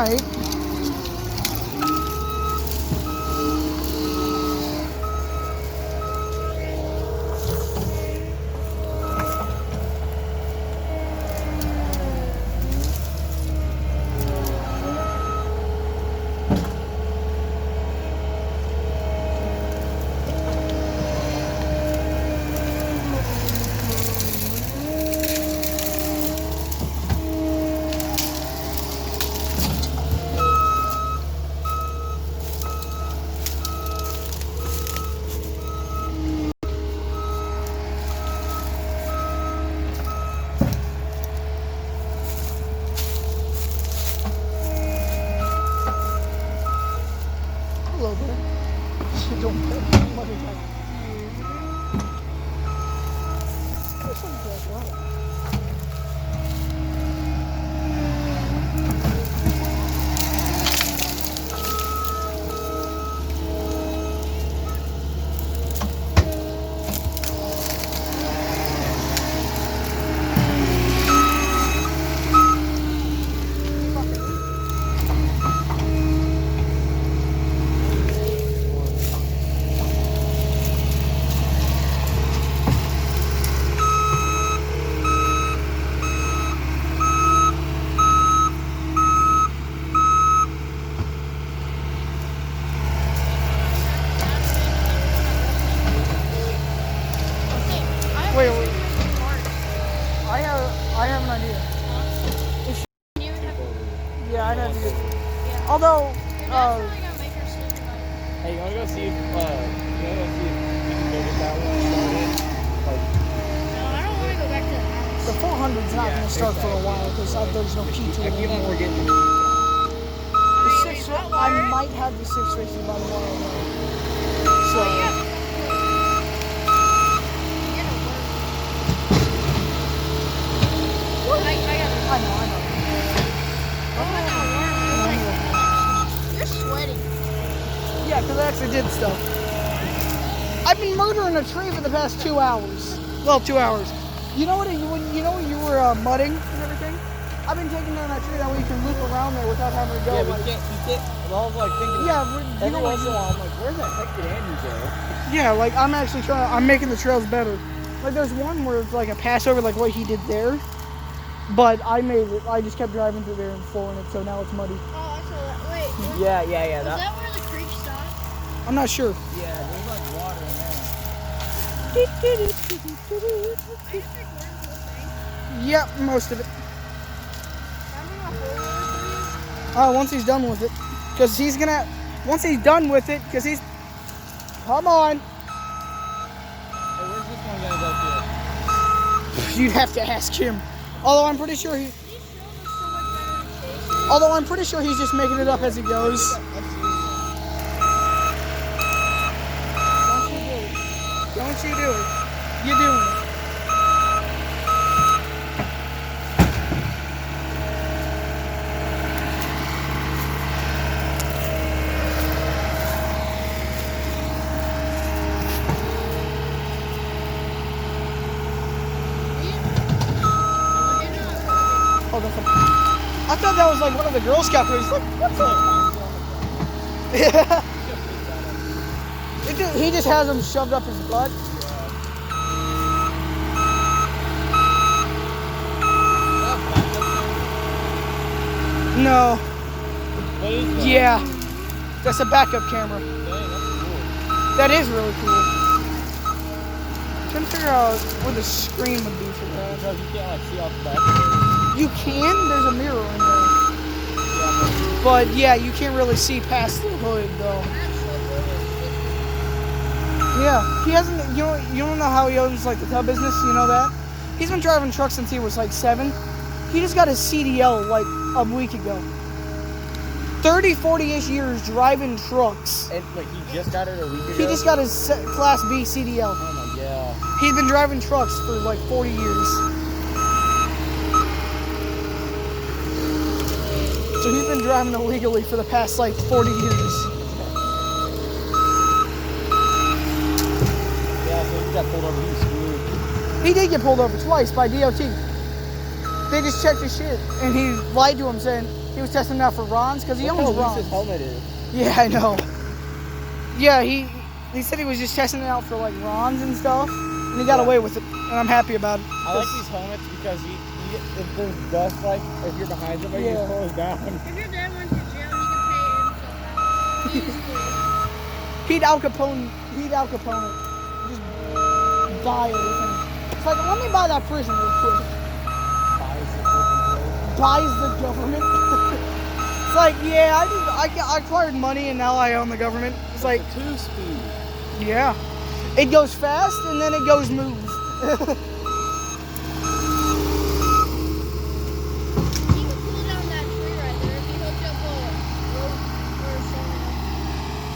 right. Hello there. Don't put any money back. There's something like that. Wait. I have an idea. Yeah, I'd have to get. Although, hey, you wanna go see if we can go get that one started? No, I don't want to go back to the house. the 400's not going to start for a while because there's no key to I it keep on anymore. forgetting. The six, I might have the 650 by tomorrow. So. I know. You're sweating. Yeah, because I actually did stuff. I've been murdering a tree for the past 2 hours. Well, 2 hours. You know when you were mudding and everything? I've been taking down that tree that way you can loop around there without having to go. Yeah, we can't. Well, I was like thinking. Yeah, every once in a while, I'm like, where the heck did Andy go? Yeah, like I'm actually I'm making the trails better. Like there's one where it's like a passover, like what he did there. But I made it. I just kept driving through there and flooring it, so now it's muddy. Oh, so wait. Yeah. Is that where the creek stops? I'm not sure. Yeah, there's like water in there. I just like learned the whole thing. Yep, most of it. I'm gonna Once he's done with it, because he's gonna. Once he's done with it, because he's. Come on. Hey, where's this one gonna go to? You'd have to ask him. Although I'm pretty sure he's just making it up as he goes. Don't you do it. You're doing it. I thought that was like one of the Girl Scout movies. Like, what's that? Yeah. He just has them shoved up his butt. No. What is that? Yeah. That's a backup camera. Dang, that's cool. That is really cool. I'm trying to figure out where the screen would be for that. Because you can't like see off the back. You can. There's a mirror in there. Yeah, But yeah, you can't really see past the hood though. Yeah, he hasn't. You don't know how he owns like the tub business. You know that? He's been driving trucks since he was like 7. He just got his CDL like a week ago. 30, 40-ish years driving trucks. and like he just got it a week ago. He just got his Class B CDL. Oh my god. He's been driving trucks for like 40 years. So he's been driving illegally for the past like 40 years. Yeah, so he got pulled over. He was screwed. He did get pulled over twice by DOT. They just checked his shit, and he lied to him saying, He was testing it out for Ron's because he Look how owns loose Ron's. his helmet is. Yeah, I know. Yeah, he said he was just testing it out for like Ron's and stuff, and he got Yeah. away with it, and I'm happy about it. I like these helmets because if there's dust, like if you're behind somebody, Yeah. you pull it down. If your dad went to jail, he could pay himself out. Easily. Pete Al Capone just buy everything. It's like, let me buy that prison real quick. Buys the government. It's like, yeah, I acquired money and now I own the government. It's like, It's a 2-speed. yeah, it goes fast and then it goes smooth.